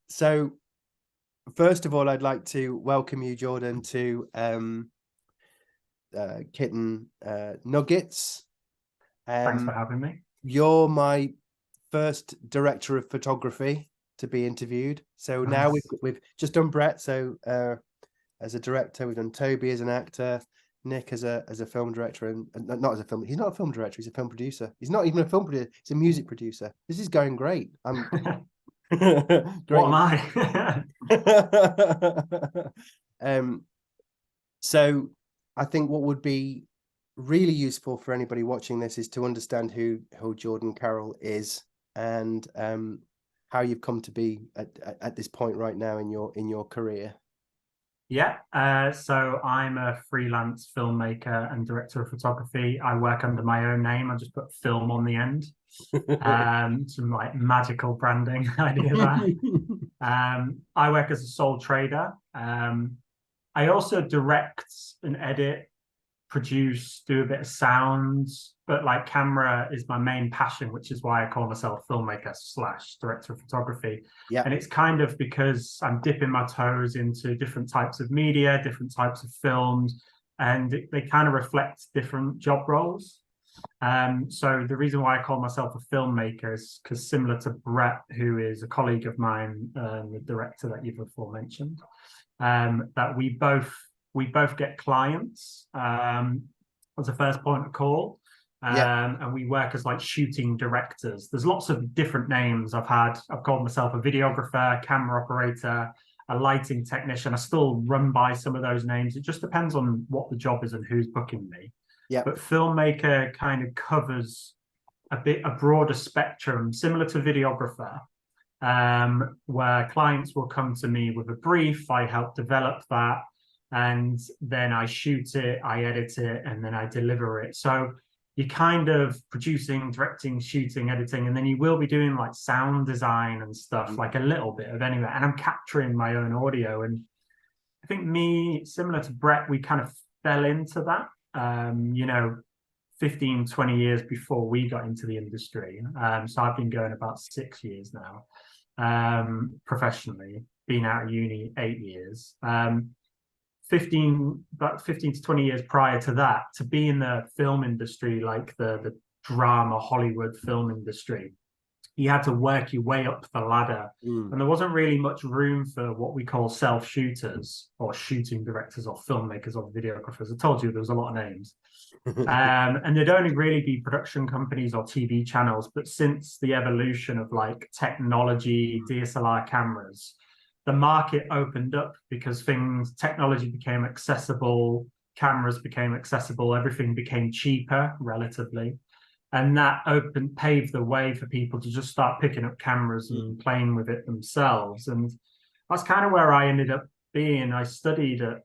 So, first of all, I'd like to welcome you, Jordan, to Kitten Nuggets. Thanks for having me. You're my first director of photography to be interviewed. So now Nice. we've just done Brett. So as a director, we've done Toby as an actor, Nick as a film director, and not as a film. He's not a film director. He's a film producer. He's not even a film producer. He's a music producer. This is going great. I'm What great. am I? um, so I think what would be really useful for anybody watching this is to understand who Jordan Carroll is, and how you've come to be at this point right now in your career. Yeah, so I'm a freelance filmmaker and director of photography. I work under my own name. I just put film on the end. Some like magical branding idea there. I work as a sole trader. I also direct and edit, produce, do a bit of sound, but like camera is my main passion, which is why I call myself filmmaker slash director of photography. Yeah. And it's kind of because I'm dipping my toes into different types of media, different types of films, and they kind of reflect different job roles. So the reason why I call myself a filmmaker is because, similar to Brett, who is a colleague of mine, the director that you've before mentioned, that we both get clients as a first point of call. And we work as like shooting directors. There's lots of different names. I've called myself a videographer, camera operator, a lighting technician. I still run by some of those names. It just depends on what the job is and who's booking me. Yeah. But filmmaker kind of covers a broader spectrum, similar to videographer, where clients will come to me with a brief. I help develop that, and then I shoot it, I edit it, and then I deliver it. So you're kind of producing, directing, shooting, editing, and then you will be doing like sound design and stuff, like a little bit of anywhere. And I'm capturing my own audio. And I think me, similar to Brett, we kind of fell into that, 15, 20 years before we got into the industry. So I've been going about 6 years now, professionally, been out of uni 8 years. 15 to 20 years prior to that, to be in the film industry, like the drama Hollywood film industry, you had to work your way up the ladder. And there wasn't really much room for what we call self-shooters or shooting directors or filmmakers or videographers. I told you there was a lot of names. And there'd only really be production companies or TV channels. But since the evolution of like technology, DSLR cameras, the market opened up because technology became accessible, cameras became accessible, everything became cheaper relatively. And that paved the way for people to just start picking up cameras and playing with it themselves. And that's kind of where I ended up being. I studied at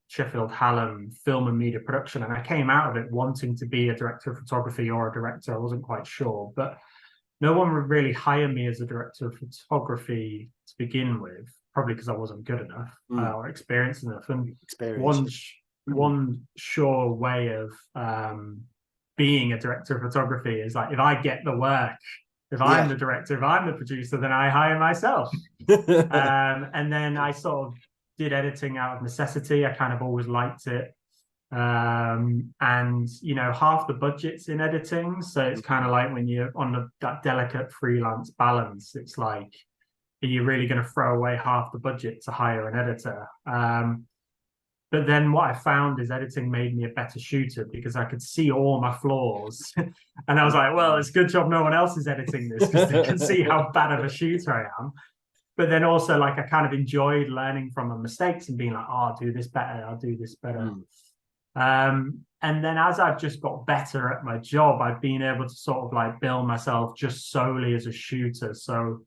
Sheffield Hallam film and media production, and I came out of it wanting to be a director of photography or a director. I wasn't quite sure, but no one would really hire me as a director of photography to begin with, probably because I wasn't good enough or experienced enough. And one sure way of being a director of photography is like, if I get the work, if I'm the director, if I'm the producer, then I hire myself. And then I sort of did editing out of necessity. I kind of always liked it. And half the budget's in editing, so it's kind of like when you're on that delicate freelance balance, it's like, are you really going to throw away half the budget to hire an editor? But then what I found is editing made me a better shooter because I could see all my flaws. And I was like, well, it's a good job no one else is editing this because they can see how bad of a shooter I am. But then also, like, I kind of enjoyed learning from my mistakes and being like, oh, I'll do this better, I'll do this better. And then as I've just got better at my job, I've been able to sort of like build myself just solely as a shooter. So,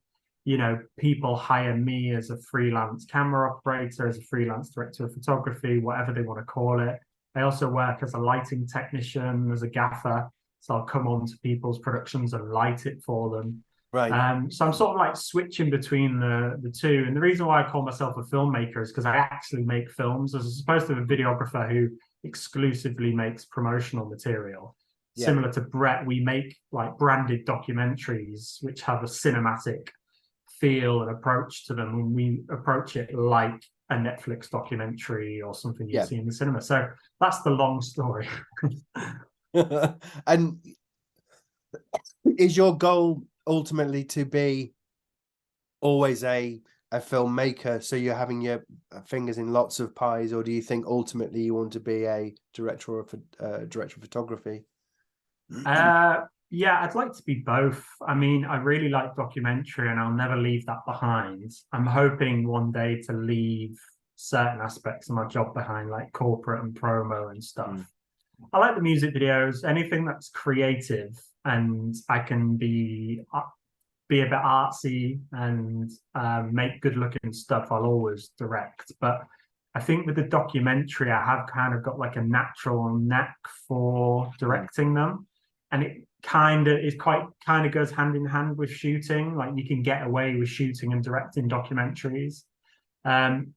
people hire me as a freelance camera operator, as a freelance director of photography, whatever they want to call it. I also work as a lighting technician, as a gaffer. So I'll come on to people's productions and light it for them. Right. So I'm sort of like switching between the two. And the reason why I call myself a filmmaker is because I actually make films, as opposed to a videographer who exclusively makes promotional material. Similar to Brett, we make like branded documentaries which have a cinematic feel and approach to them when we approach it like a Netflix documentary or something you see in the cinema. So that's the long story. And is your goal ultimately to be always a filmmaker, so you're having your fingers in lots of pies, or do you think ultimately you want to be a director of photography? Yeah, I'd like to be both. I mean, I really like documentary and I'll never leave that behind. I'm hoping one day to leave certain aspects of my job behind, like corporate and promo and stuff. I like the music videos, anything that's creative and I can be a bit artsy and make good looking stuff, I'll always direct. But I think with the documentary, I have kind of got like a natural knack for directing them. And it kind of goes hand in hand with shooting. Like you can get away with shooting and directing documentaries.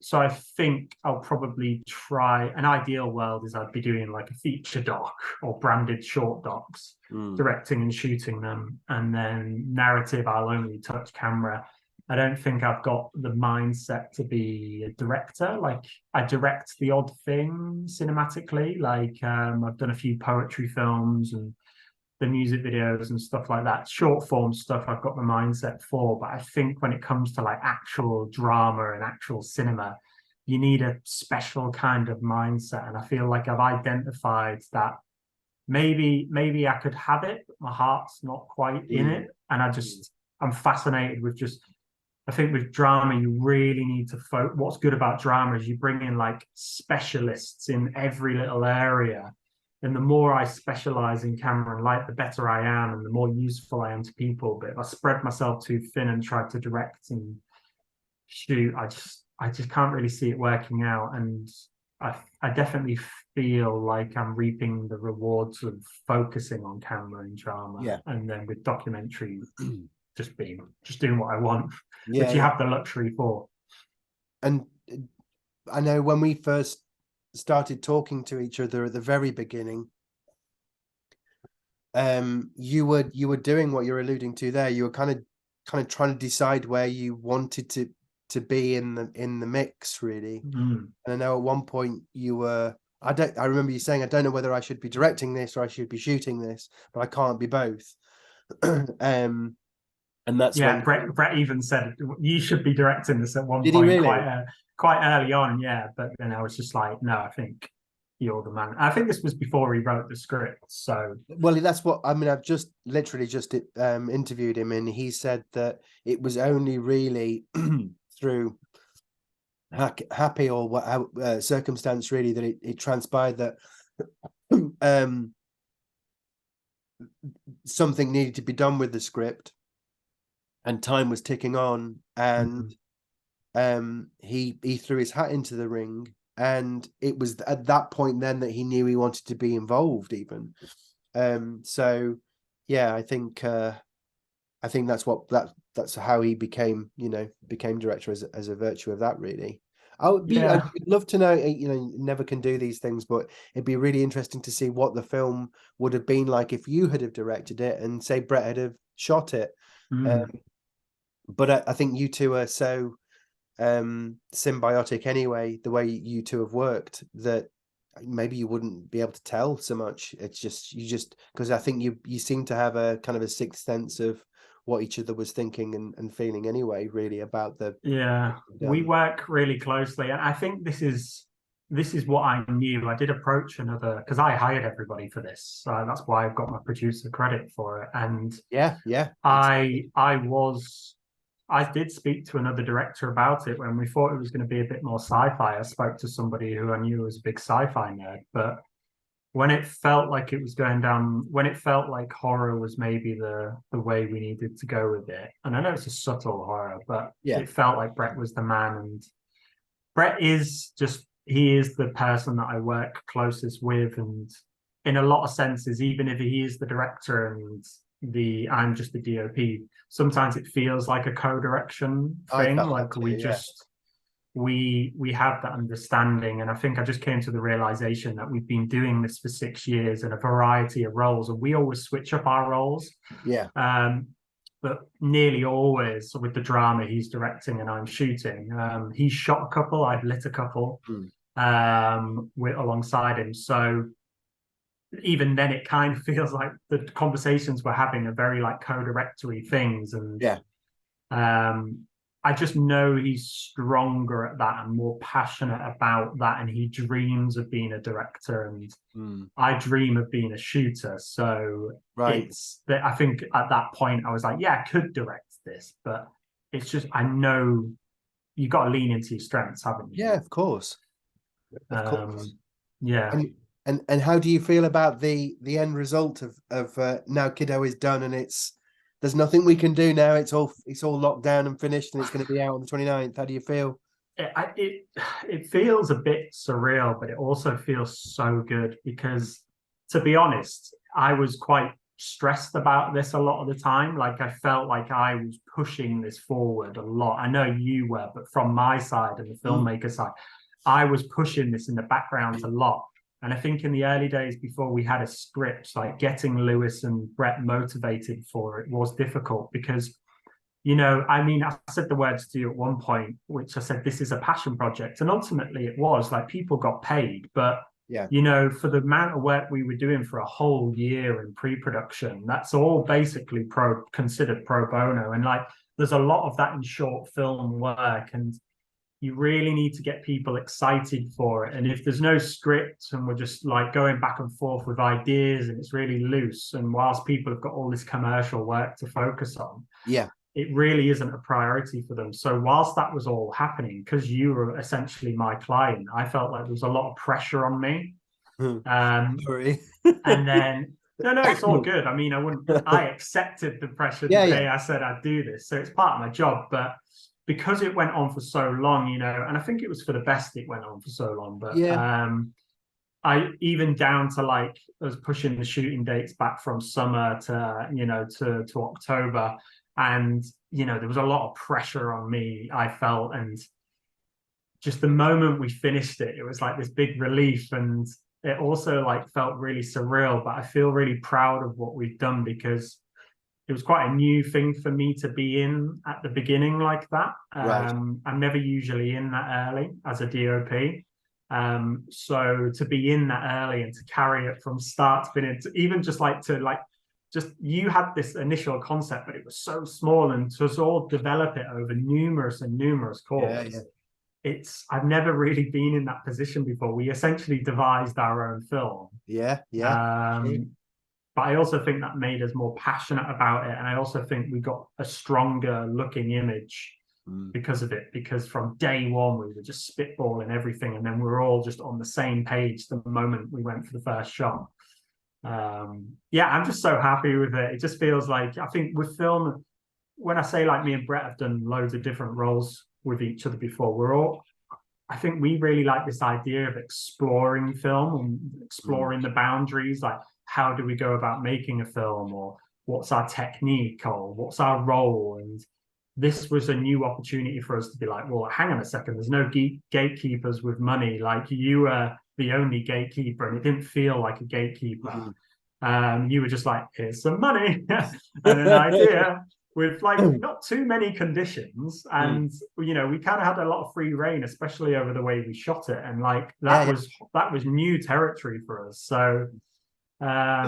So I think I'll probably try. An ideal world is I'd be doing like a feature doc or branded short docs, directing and shooting them, and then narrative, I'll only touch camera. I don't think I've got the mindset to be a director. Like I direct the odd thing cinematically. Like I've done a few poetry films and the music videos and stuff like that. Short form stuff I've got the mindset for, but I think when it comes to like actual drama and actual cinema, you need a special kind of mindset. And I feel like I've identified that maybe I could have it, but my heart's not quite in it. And I'm fascinated with I think with drama, you really need to focus. What's good about drama is you bring in like specialists in every little area. And the more I specialize in camera and light, the better I am and the more useful I am to people. But if I spread myself too thin and try to direct and shoot, I just can't really see it working out. And I definitely feel like I'm reaping the rewards of focusing on camera and drama. And then with documentary, just doing what I want, which you have the luxury for. And I know when we first started talking to each other at the very beginning, you were doing what you're alluding to there. You were kind of trying to decide where you wanted to be in the mix, really. And I know at one point you were, I remember you saying, I don't know whether I should be directing this or I should be shooting this, but I can't be both. And that's when Brett even said you should be directing this at one Did point, he really? quite early on. Yeah, but then I was just like, no, I think you're the man. I think this was before he wrote the script. So well, that's what I mean. I've just literally just interviewed him, and he said that it was only really through happy or what circumstance really that it transpired that something needed to be done with the script, and time was ticking on, and he threw his hat into the ring, and it was at that point then that he knew he wanted to be involved even. So yeah, I think that's how he became director as a virtue of that, really. I'd love to know, never can do these things, but it'd be really interesting to see what the film would have been like if you had have directed it and say Brett had have shot it. But I think you two are so symbiotic anyway, the way you two have worked, that maybe you wouldn't be able to tell so much. It's just because I think you seem to have a kind of a sixth sense of what each other was thinking and feeling anyway, really, about the we work really closely, and I think this is what I knew. I did approach another, because I hired everybody for this, so that's why I've got my producer credit for it. And I did speak to another director about it when we thought it was going to be a bit more sci-fi. I spoke to somebody who I knew was a big sci-fi nerd, but when it felt like it was going down, when it felt like horror was maybe the way we needed to go with it, and I know it's a subtle horror, but it felt like Brett was the man. And Brett is he is the person that I work closest with, and in a lot of senses, even if he is the director and I'm just the DOP, sometimes it feels like a co-direction thing. Like we have that understanding. And I think I just came to the realization that we've been doing this for 6 years in a variety of roles, and we always switch up our roles. but nearly always with the drama he's directing and I'm shooting. He's shot a couple, I've lit a couple alongside him. So even then, it kind of feels like the conversations we're having are very like co-directory things, and Yeah. I just know he's stronger at that and more passionate about that, and he dreams of being a director, and I dream of being a shooter. So it's that I think at that point I was like, yeah, I could direct this, but it's just I know you got to lean into your strengths, haven't you? Yeah, of course. Of course. Yeah. And how do you feel about the end result of now KIDDO is done and there's nothing we can do now, it's all locked down and finished and it's going to be out on the 29th? How do you feel? It feels a bit surreal, but it also feels so good because, to be honest, I was quite stressed about this a lot of the time. Like I felt like I was pushing this forward a lot. I know you were, but from my side and the filmmaker side, I was pushing this in the background a lot. And I think in the early days before we had a script, like getting Lewis and Brett motivated for it was difficult because, you know, I mean, I said the words to you at one point, which I said, this is a passion project. And ultimately it was like people got paid, but yeah, you know, for the amount of work we were doing for a whole year in pre-production, that's all basically considered pro bono. And like, there's a lot of that in short film work, and you really need to get people excited for it. And if there's no script and we're just like going back and forth with ideas and it's really loose, and whilst people have got all this commercial work to focus on, yeah, it really isn't a priority for them. So whilst that was all happening, because you were essentially my client, I felt like there was a lot of pressure on me. Sorry. And then no, it's all good. I mean, I accepted the pressure the day I said I'd do this. So it's part of my job. But because it went on for so long, you know, and I think it was for the best it went on for so long. But I even down to like I was pushing the shooting dates back from summer to, you know, to October. And, you know, there was a lot of pressure on me, I felt. And just the moment we finished it, it was like this big relief. And it also like felt really surreal, but I feel really proud of what we've done because it was quite a new thing for me to be in at the beginning like that. I'm never usually in that early as a DOP. So to be in that early and to carry it from start to finish, even just you had this initial concept, but it was so small, and to all develop it over numerous and numerous calls. I've never really been in that position before. We essentially devised our own film. But I also think that made us more passionate about it. And I also think we got a stronger looking image because of it. Because from day one, we were just spitballing everything. And then we were all just on the same page the moment we went for the first shot. Yeah, I'm just so happy with it. It just feels like, I think with film, when I say like me and Brett have done loads of different roles with each other before, I think we really like this idea of exploring film and exploring the boundaries, like how do we go about making a film, or what's our technique, or what's our role. And this was a new opportunity for us to be like, well, hang on a second, there's no gatekeepers with money. Like you were the only gatekeeper, and it didn't feel like a gatekeeper. You were just like, here's some money and an idea with like not too many conditions. And you know, we kind of had a lot of free reign, especially over the way we shot it. And like that was new territory for us. So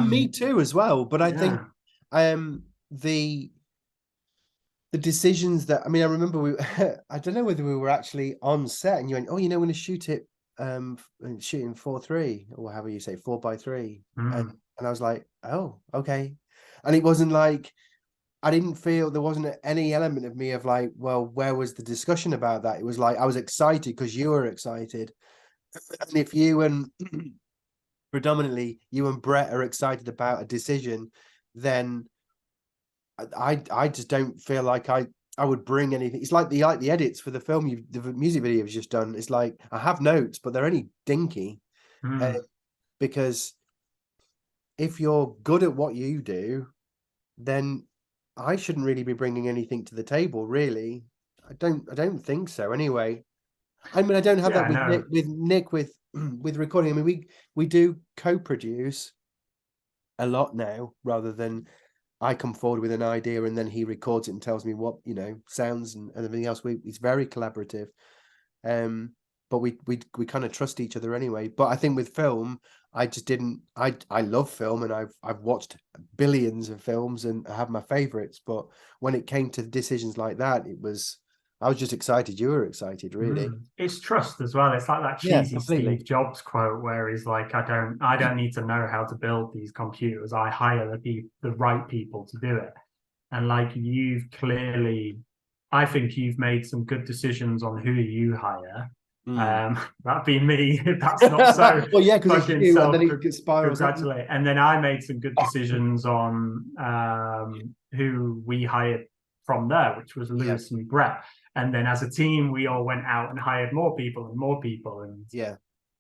me too as well. But I think the decisions that, I mean, I remember I don't know whether we were actually on set and you went, oh, you know, we're going to shoot it shooting 4:3 or however you say 4:3. And I was like, oh, okay. And it wasn't like, I didn't feel, there wasn't any element of me of like, well, where was the discussion about that? It was like, I was excited because you were excited. And if you and predominantly you and Brett are excited about a decision, then I just don't feel like I would bring anything. It's like the edits for the film, the music video you've just done. It's like, I have notes, but they're only dinky because if you're good at what you do, then I shouldn't really be bringing anything to the table, really. I don't think so anyway. I mean, I don't have that with Nick with recording. I mean, we do co-produce a lot now rather than I come forward with an idea and then he records it and tells me what, you know, sounds and everything else. It's very collaborative. But we kind of trust each other anyway. But I think with film, I just didn't. I love film, and I've watched billions of films and I have my favorites. But when it came to decisions like that, I was just excited. You were excited, really. It's trust as well. It's like that Yeah, cheesy completely. Steve Jobs quote where he's like, I don't need to know how to build these computers. I hire the right people to do it. And like you've clearly, I think you've made some good decisions on who you hire. Mm. That'd be me if that's not so Well, yeah, because it's fucking you, and then it spirals up. congratulate. And then I made some good decisions on who we hired from there, which was Yeah, Lewis and Brett. And then as a team, we all went out and hired more people and more people. And yeah,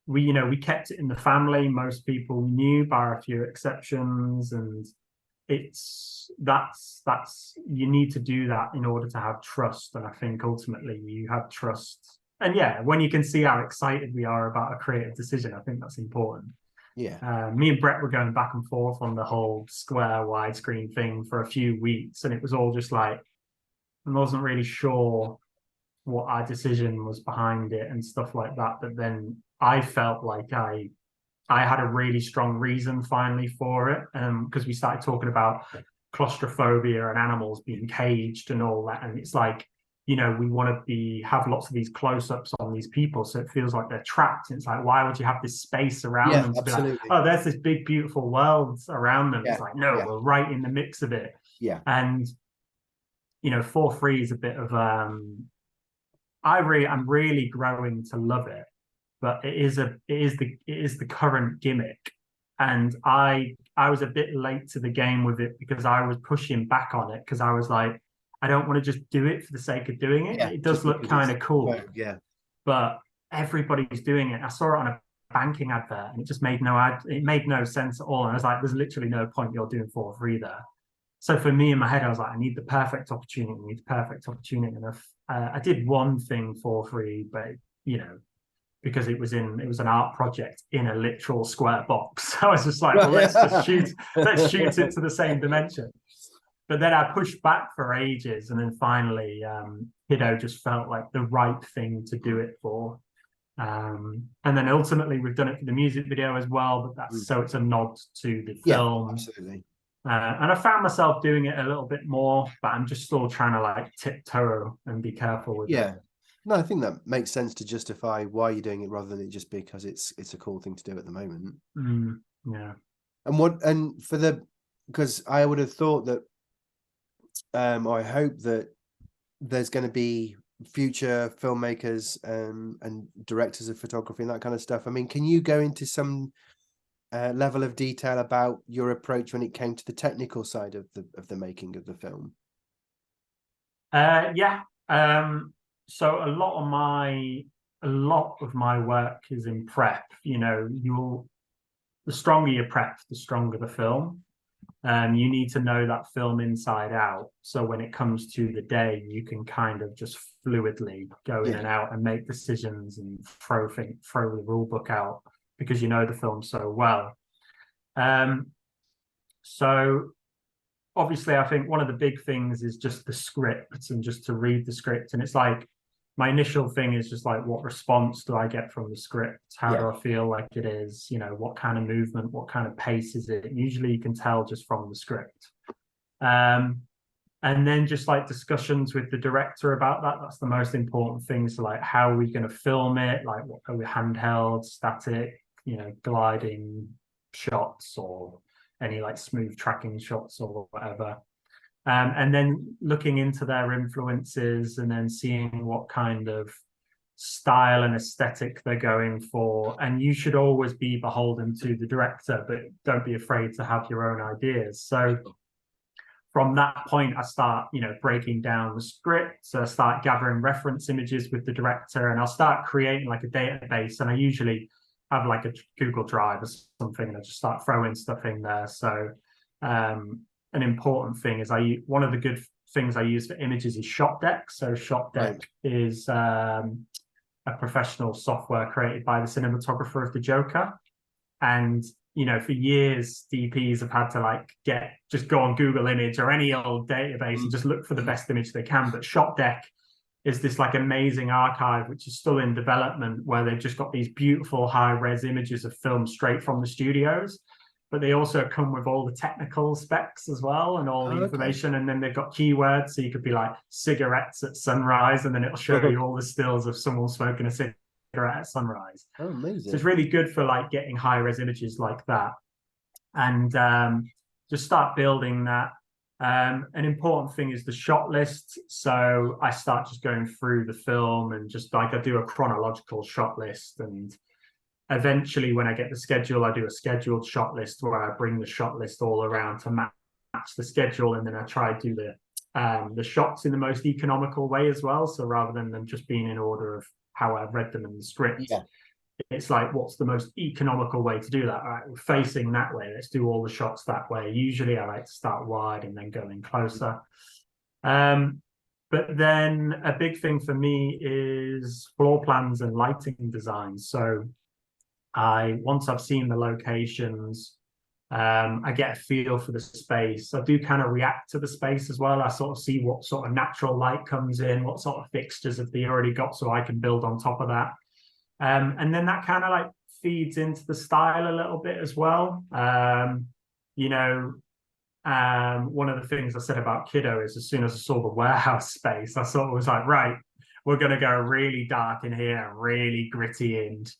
we, you know, we kept it in the family. Most people we knew, bar a few exceptions. And that's you need to do that in order to have trust. And I think ultimately you have trust. And yeah, when you can see how excited we are about a creative decision, I think that's important. yeah, Me and Brett were going back and forth on the whole square widescreen thing for a few weeks, and it was all just like I wasn't really sure what our decision was behind it and stuff like that. But then I felt like I had a really strong reason finally for it, because we started talking about claustrophobia and animals being caged and all that, and it's like, you know, we want to have lots of these close-ups on these people, so it feels like they're trapped. And it's like, why would you have this space around yeah, them to be like, absolutely. oh, there's this big beautiful world around them? Yeah, It's like, no, yeah, we're right in the mix of it. yeah, And you know, 4-3 is a bit of I'm really growing to love it, but it is the current gimmick. And I was a bit late to the game with it because I was pushing back on it because I was like, I don't want to just do it for the sake of doing it. yeah. It Just does look because kind it's of cool, yeah, but everybody's doing it. I saw it on a banking advert and it just made it made no sense at all. And I was like, there's literally no point you're doing 4-3 there. So for me in my head, I was like, I need the perfect opportunity. I need the perfect opportunity. And I did one thing 4-3, but you know, because it was an art project in a literal square box. So I was just like, well, let's shoot it to the same dimension. But then I pushed back for ages, and then finally, KIDDO just felt like the right thing to do it for. And then ultimately, we've done it for the music video as well. But so it's a nod to the yeah, film. absolutely. And I found myself doing it a little bit more, but I'm just still trying to like tiptoe and be careful with it. Yeah. No, I think that makes sense to justify why you're doing it rather than it just because it's a cool thing to do at the moment. Yeah. And because I would have thought that, or I hope that there's going to be future filmmakers and directors of photography and that kind of stuff. I mean, can you go into some level of detail about your approach when it came to the technical side of the making of the film? Yeah. So a lot of my work is in prep. You know, the stronger your prep, the stronger the film. You need to know that film inside out. So when it comes to the day, you can kind of just fluidly go in and out and make decisions and throw the rule book out because you know the film so well. So obviously, I think one of the big things is just the script and just to read the script. And it's like my initial thing is just like, what response do I get from the script? How do I feel like it is? You know, what kind of movement, what kind of pace is it? Usually you can tell just from the script. And then just like discussions with the director about that. That's the most important thing. So like, how are we going to film it? Like, what are we handheld, static, you know, gliding shots or any like smooth tracking shots or whatever. And then looking into their influences and then seeing what kind of style and aesthetic they're going for. And you should always be beholden to the director, but don't be afraid to have your own ideas. So from that point, I start, you know, breaking down the script. So I start gathering reference images with the director, and I'll start creating like a database. And I usually have like a Google Drive or something, and I just start throwing stuff in there. So an important thing is one of the good things I use for images is ShotDeck. So ShotDeck is a professional software created by the cinematographer of the Joker. And for years, DPs have had to like just go on Google Image or any old database and just look for the best image they can. But ShotDeck is this like amazing archive, which is still in development, where they've just got these beautiful high-res images of film straight from the studios. But they also come with all the technical specs as well and all the information. And then they've got keywords. So you could be like cigarettes at sunrise, and then it'll show you all the stills of someone smoking a cigarette at sunrise. Oh, amazing. So it's really good for like getting high-res images like that. And just start building that. An important thing is the shot list. So I start just going through the film and just like I do a chronological shot list, and eventually when I get the schedule, I do a scheduled shot list where I bring the shot list all around to match the schedule, and then I try to do the shots in the most economical way as well. So rather than them just being in order of how I've read them in the script, it's like, what's the most economical way to do that? All right, we're facing that way, let's do all the shots that way. Usually I like to start wide and then go in closer. But then a big thing for me is floor plans and lighting design. So once I've seen the locations, I get a feel for the space. I do kind of react to the space as well. I sort of see what sort of natural light comes in, what sort of fixtures have they already got, so I can build on top of that. And then that kind of like feeds into the style a little bit as well. One of the things I said about KIDDO is, as soon as I saw the warehouse space, I sort of was like, right, we're going to go really dark in here and really gritty. And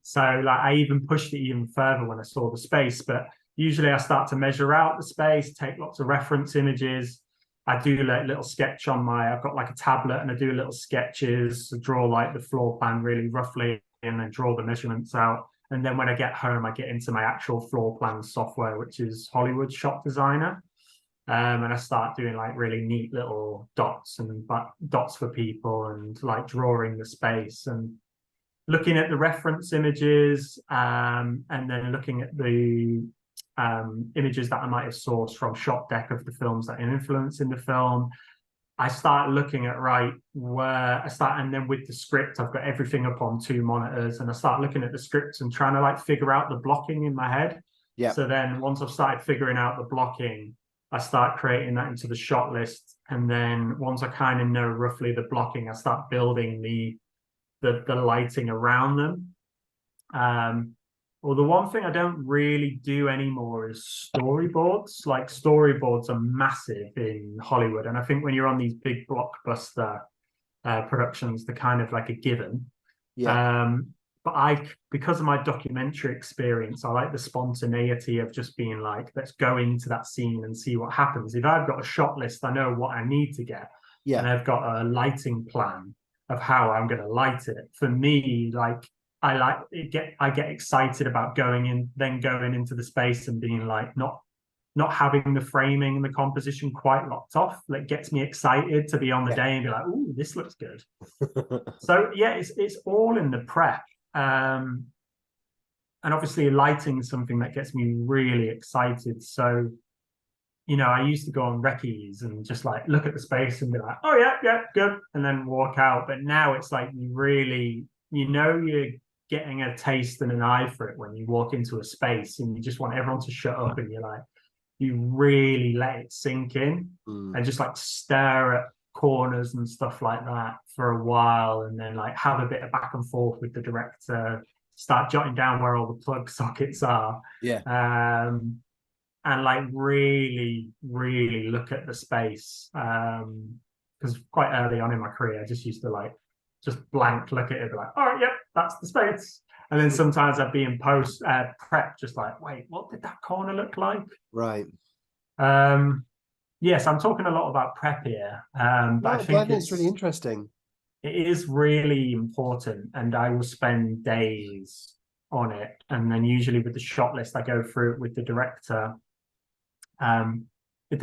so like I even pushed it even further when I saw the space. But usually I start to measure out the space, take lots of reference images. I do like little sketch on I've got like a tablet, and I do little sketches, draw like the floor plan really roughly, and then draw the measurements out. And then when I get home, I get into my actual floor plan software, which is Hollywood Shot Designer. And I start doing like really neat little dots for people, and like drawing the space and looking at the reference images, and then looking at the images that I might have sourced from ShotDeck of the films that are influencing the film. I start looking at and then with the script, I've got everything up on 2 monitors, and I start looking at the scripts and trying to like figure out the blocking in my head. So then once I've started figuring out the blocking, I start creating that into the shot list. And then once I kind of know roughly the blocking, I start building the lighting around them. Well, the one thing I don't really do anymore is storyboards. Like storyboards are massive in Hollywood. And I think when you're on these big blockbuster productions, they're kind of like a given. But because of my documentary experience, I like the spontaneity of just being like, let's go into that scene and see what happens. If I've got a shot list, I know what I need to get. And I've got a lighting plan of how I'm going to light it. For me, like, I get excited about going into the space and being like, not having the framing and the composition quite locked off. That gets me excited to be on the day and be like, ooh, this looks good. So yeah, it's all in the prep. And obviously lighting is something that gets me really excited. So, I used to go on recce's and just like look at the space and be like, oh yeah, good, and then walk out. But now it's like you're getting a taste and an eye for it when you walk into a space, and you just want everyone to shut up, and you really let it sink in and just like stare at corners and stuff like that for a while, and then like have a bit of back and forth with the director, start jotting down where all the plug sockets are, and like really look at the space, because quite early on in my career I just used to like just blank look at it, be like, all right, yep, that's the space. And then sometimes I'd be in post prep just like, wait, what did that corner look like? Right. Yes, I'm talking a lot about prep here, but I think it's really interesting. It is really important, and I will spend days on it. And then usually with the shot list, I go through it with the director. It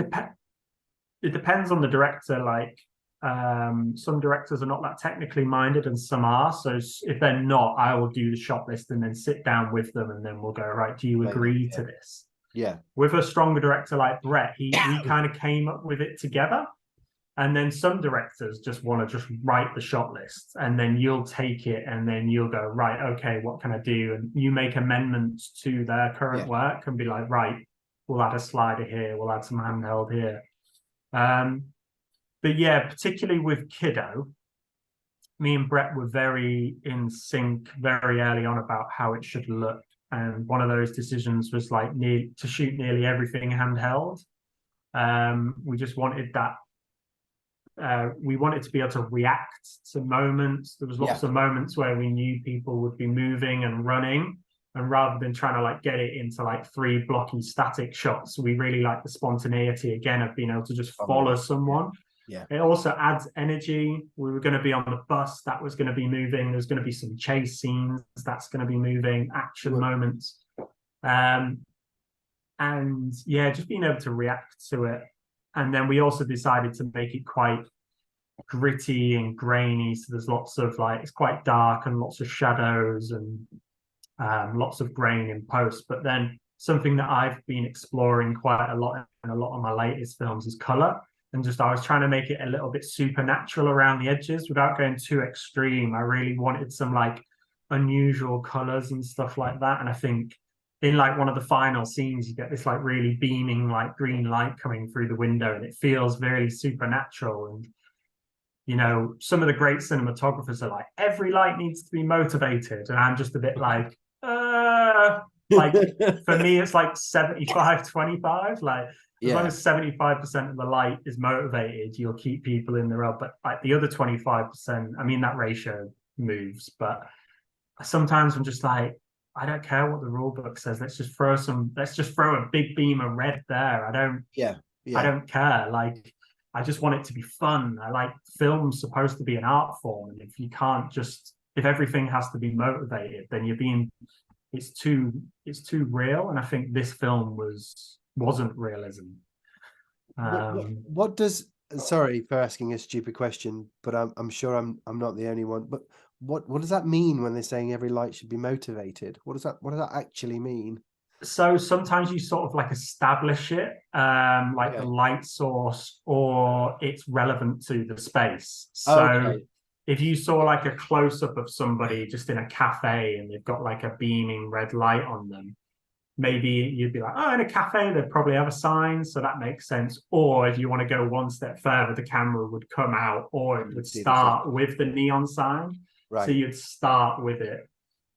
depends on the director. Like some directors are not that technically minded, and some are. So if they're not, I will do the shot list and then sit down with them, and then we'll go, right, do you agree to this? Yeah. With a stronger director like Brett, he kind of came up with it together. And then some directors just want to just write the shot list, and then you'll take it and then you'll go, right, okay, what can I do? And you make amendments to their current work and be like, right, we'll add a slider here, we'll add some handheld here. But yeah, particularly with KIDDO, me and Brett were very in sync very early on about how it should look. And one of those decisions was like to shoot nearly everything handheld. We just wanted that. We wanted to be able to react to moments. There was lots of moments where we knew people would be moving and running, and rather than trying to like get it into like 3 blocky static shots, we really like the spontaneity again of being able to just follow someone. It also adds energy. We were going to be on the bus, that was going to be moving. There's going to be some chase scenes, that's going to be moving, action moments. And yeah, just being able to react to it. And then we also decided to make it quite gritty and grainy. So there's lots of like, it's quite dark and lots of shadows and lots of grain in post. But then something that I've been exploring quite a lot in a lot of my latest films is color. And just I was trying to make it a little bit supernatural around the edges without going too extreme. I really wanted some like unusual colors and stuff like that. And I think in like one of the final scenes, you get this like really beaming like green light coming through the window, and it feels very supernatural. And you know, some of the great cinematographers are like, every light needs to be motivated, and I'm just a bit like for me it's like 75-25. Like as long as 75% of the light is motivated, you'll keep people in the role. But like the other 25%, I mean, that ratio moves, but sometimes I'm just like, I don't care what the rule book says. Let's just throw a big beam of red there. I don't care. Like, I just want it to be fun. I like film's supposed to be an art form. And if everything has to be motivated, then it's too real. And I think this film wasn't realism. What does, sorry for asking a stupid question, but I'm sure I'm not the only one, but what does that mean when they're saying every light should be motivated? What does that actually mean? So sometimes you sort of like establish it, the light source, or it's relevant to the space. So if you saw like a close-up of somebody just in a cafe and they've got like a beaming red light on them, maybe you'd be like, oh, in a cafe, they'd probably have a sign, so that makes sense. Or if you want to go one step further, the camera would come out, or it would start with the neon sign. So you'd start with it.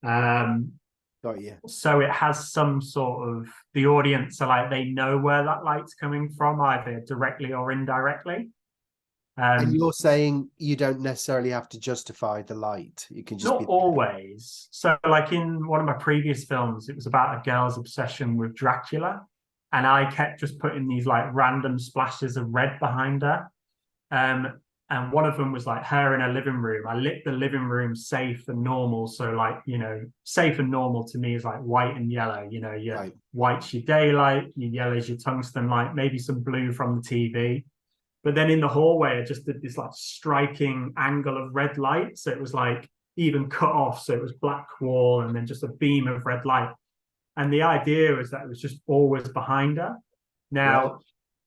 Got you. So it has some sort of, the audience are like, they know where that light's coming from, either directly or indirectly. And you're saying you don't necessarily have to justify the light. You can just not always. So like in one of my previous films, it was about a girl's obsession with Dracula. And I kept just putting these like random splashes of red behind her. And one of them was like her in a living room. I lit the living room safe and normal. So like, you know, safe and normal to me is like white and yellow. You know, your white's your daylight, your yellow's your tungsten light, maybe some blue from the TV. But then in the hallway, I just did this like striking angle of red light. So it was like even cut off. So it was black wall and then just a beam of red light. And the idea was that it was just always behind her. Now,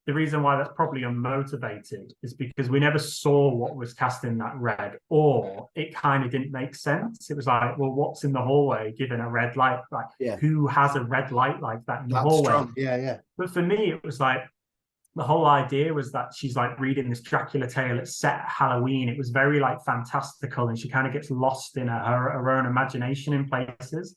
the reason why that's probably unmotivated is because we never saw what was casting that red, or it kind of didn't make sense. It was like, well, what's in the hallway giving a red light? Like, who has a red light like that in the hallway? Strong. Yeah. But for me, it was like, the whole idea was that she's like reading this Dracula tale. It's set at Halloween. It was very like fantastical, and she kind of gets lost in her own imagination in places.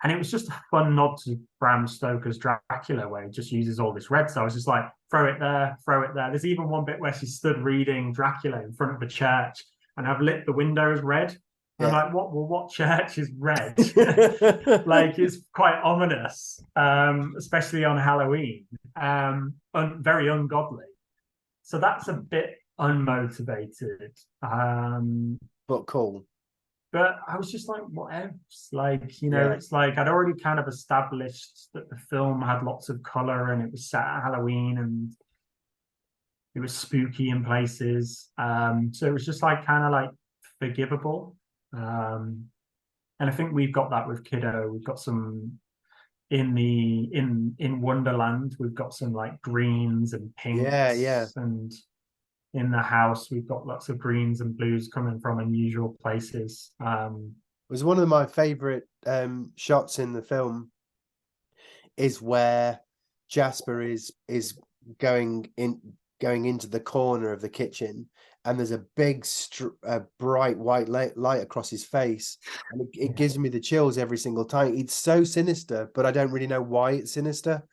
And it was just a fun nod to Bram Stoker's Dracula, where he just uses all this red. So I was just like, throw it there, throw it there. There's even one bit where she stood reading Dracula in front of a church, and I've lit the windows red. I'm like, what church is red? Like, it's quite ominous, especially on Halloween. Very ungodly. So that's a bit unmotivated. But cool. But I was just like, what else? Like, you know, it's like I'd already kind of established that the film had lots of color and it was set at Halloween and it was spooky in places. So it was just like kind of like forgivable. And I think we've got that with KIDDO. We've got some in Wonderland. We've got some like greens and pinks. And in the house. We've got lots of greens and blues coming from unusual places. It was one of my favorite shots in the film is where Jasper is going into the corner of the kitchen, and there's a big bright white light across his face, and it gives me the chills every single time. It's so sinister, but I don't really know why it's sinister.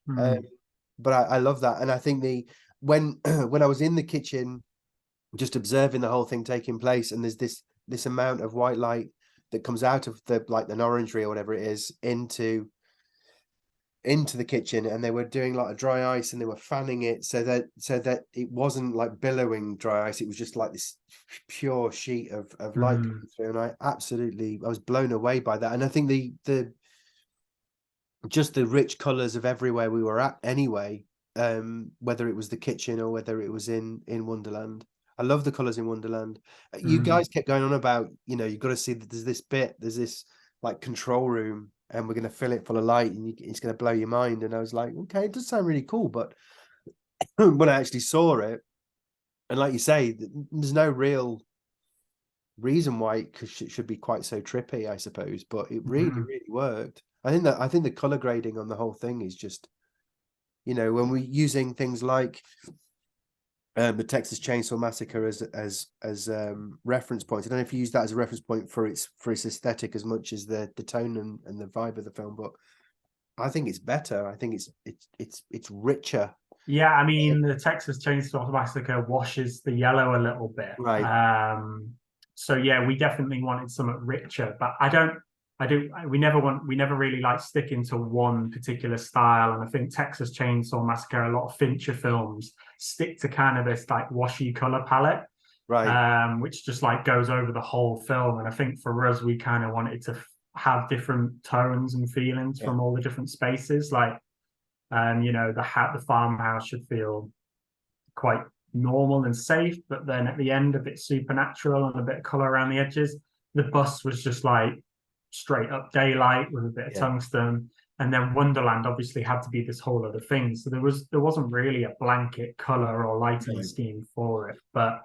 But I love that, and I think when I was in the kitchen just observing the whole thing taking place, and there's this amount of white light that comes out of the like an orangery or whatever it is into the kitchen, and they were doing like a dry ice, and they were fanning it so that it wasn't like billowing dry ice, it was just like this pure sheet of light coming through, and I was blown away by that. And I think the just the rich colors of everywhere we were at anyway, whether it was the kitchen or whether it was in Wonderland. I love the colors in Wonderland. You guys kept going on about, you've got to see that there's this like control room, and we're going to fill it full of light, and it's going to blow your mind. And I was like, okay, it does sound really cool. But when I actually saw it, and like you say, there's no real reason why it should be quite so trippy, I suppose. But it really, really worked. I think the color grading on the whole thing is just, when we're using things like the Texas Chainsaw Massacre as reference points. I don't know if you use that as a reference point for its aesthetic as much as the tone and the vibe of the film, but I think it's better. I think it's richer. Yeah, I mean, the Texas Chainsaw Massacre washes the yellow a little bit, right? So yeah, we definitely wanted something richer, but we never really like sticking to one particular style. And I think Texas Chainsaw Massacre, a lot of Fincher films stick to kind of this like washy color palette, right? Which just like goes over the whole film. And I think for us, we kind of wanted to have different tones and feelings from all the different spaces. Like, the farmhouse should feel quite normal and safe, but then at the end a bit supernatural and a bit of color around the edges. The bus was just like straight up daylight with a bit of tungsten, and then Wonderland obviously had to be this whole other thing. So there wasn't really a blanket color or lighting scheme for it, but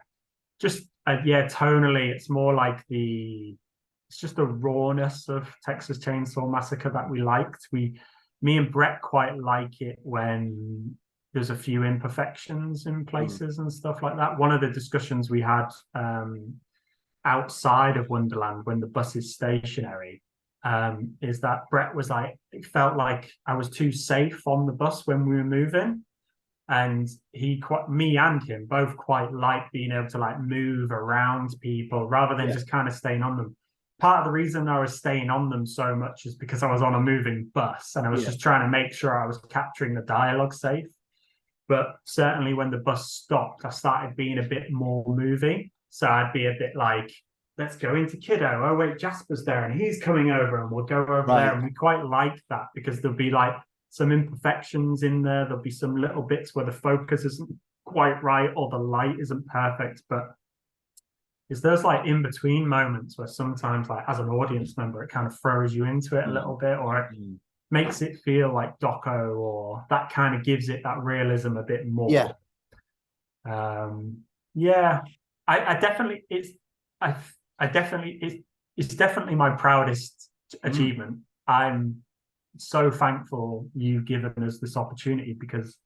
just tonally it's more like it's just the rawness of Texas Chainsaw Massacre that we liked. Me and Brett quite like it when there's a few imperfections in places and stuff like that. One of the discussions we had outside of Wonderland when the bus is stationary is that Brett was like, it felt like I was too safe on the bus when we were moving. And me and him both quite like being able to like move around people rather than just kind of staying on them. Part of the reason I was staying on them so much is because I was on a moving bus, and I was just trying to make sure I was capturing the dialogue safe. But certainly when the bus stopped, I started being a bit more moving. So I'd be a bit like, let's go into KIDDO. Oh, wait, Jasper's there and he's coming over, and we'll go over there. And we quite like that because there'll be like some imperfections in there. There'll be some little bits where the focus isn't quite right or the light isn't perfect. But it's those like in-between moments where sometimes like as an audience member, it kind of throws you into it a little bit, or it makes it feel like doco, or that kind of gives it that realism a bit more. It's definitely my proudest achievement. I'm so thankful you've given us this opportunity, because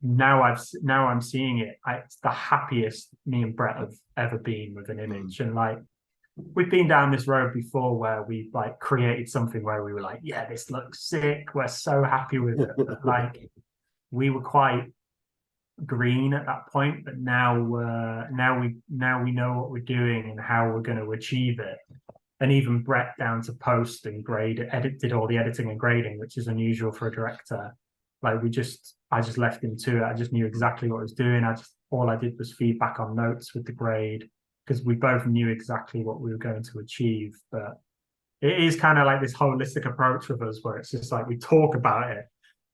now I'm seeing it. It's the happiest me and Brett have ever been with an image. And like, we've been down this road before where we like created something where we were like, yeah, this looks sick, we're so happy with it. But like, we were quite green at that point, but now we know what we're doing and how we're going to achieve it. And even Brett, down to post and did all the editing and grading, which is unusual for a director. Like, I just left him to it. I just knew exactly what I was doing. All I did was feedback on notes with the grade, because we both knew exactly what we were going to achieve. But it is kind of like this holistic approach with us, where it's just like we talk about it,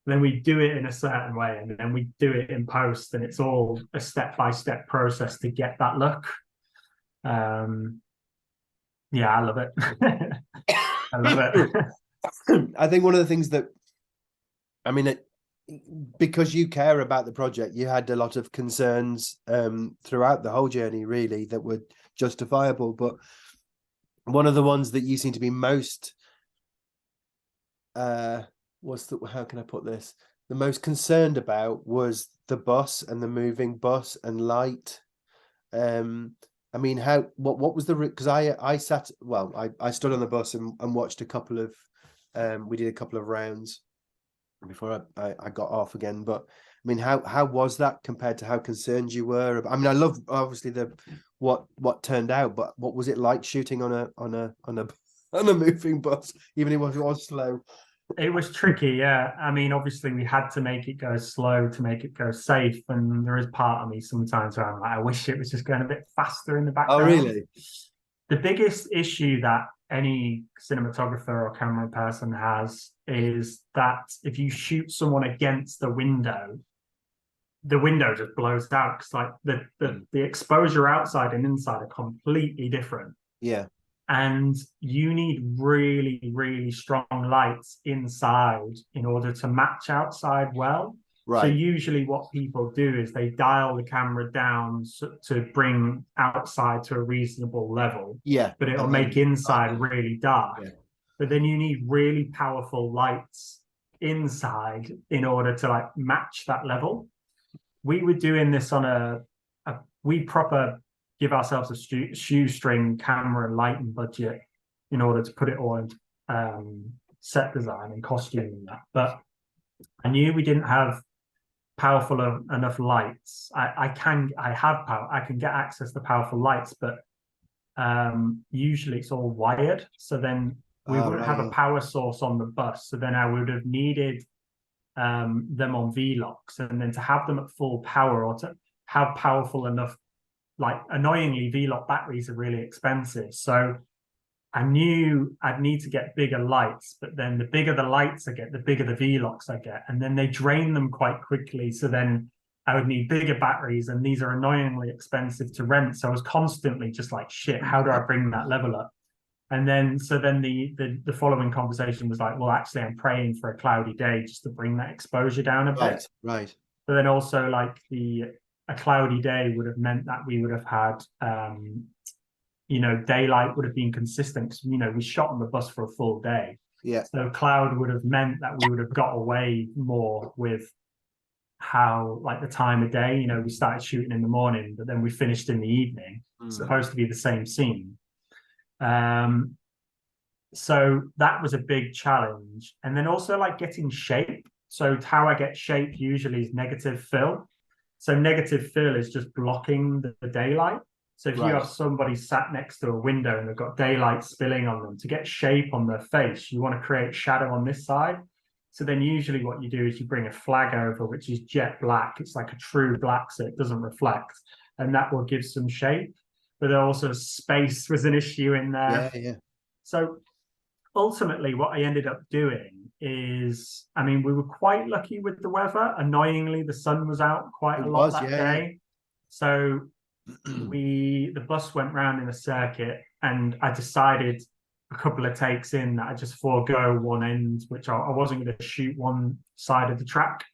then we do it in a certain way, and then we do it in post, and it's all a step-by-step process to get that look. I love it. I love it. I think one of the things that, I mean, because you care about the project, you had a lot of concerns throughout the whole journey, really, that were justifiable. But one of the ones that you seem to be most how can I put this? The most concerned about was the bus and the moving bus and light. I mean, what was the, because I sat, well, I stood on the bus and watched a couple of we did a couple of rounds before I got off again. But I mean, how was that compared to how concerned you were? I mean, I love obviously what turned out, but what was it like shooting on a moving bus, even if it was slow? It was tricky, yeah. I mean, obviously we had to make it go slow to make it go safe, and there is part of me sometimes where I'm like, I wish it was just going a bit faster in the Oh, background. really? The biggest issue that any cinematographer or camera person has is that if you shoot someone against the window just blows out, because like the exposure outside and inside are completely different. Yeah. And you need really, really strong lights inside in order to match outside well. Right. So usually what people do is they dial the camera down to bring outside to a reasonable level. Yeah. But it'll make inside really dark. Yeah. But then you need really powerful lights inside in order to like match that level. We were doing this on we proper give ourselves a shoestring camera and lighting budget in order to put it all into set design and costume and that. But I knew we didn't have powerful enough lights. I have power. I can get access to powerful lights, but usually it's all wired. So then we wouldn't have a power source on the bus. So then I would have needed them on V-locks, and then to have them at full power or to have powerful enough, like annoyingly V-lock batteries are really expensive. So I knew I'd need to get bigger lights, but then the bigger the lights I get, the bigger the V-locks I get, and then they drain them quite quickly. So then I would need bigger batteries, and these are annoyingly expensive to rent. So I was constantly just like, shit, how do I bring that level up? And then the following conversation was like, well, actually, I'm praying for a cloudy day just to bring that exposure down a bit. Right. But then also like a cloudy day would have meant that we would have had daylight would have been consistent, because we shot on the bus for a full day. Yeah. So cloud would have meant that we would have got away more with how, like, the time of day. We started shooting in the morning, but then we finished in the evening. It's supposed to be the same scene. So that was a big challenge. And then also like getting shape. So how I get shape usually is negative fill. So negative fill is just blocking the daylight. So if you have somebody sat next to a window and they've got daylight spilling on them, to get shape on their face, you want to create shadow on this side. So then usually what you do is you bring a flag over, which is jet black. It's like a true black, so it doesn't reflect. And that will give some shape. But also space was an issue in there. Yeah. So ultimately what I ended up doing is, I mean, we were quite lucky with the weather. Annoyingly, the sun was out quite a lot that day. Yeah. So the bus went round in a circuit, and I decided a couple of takes in that I just forego one end, which I wasn't going to shoot one side of the track.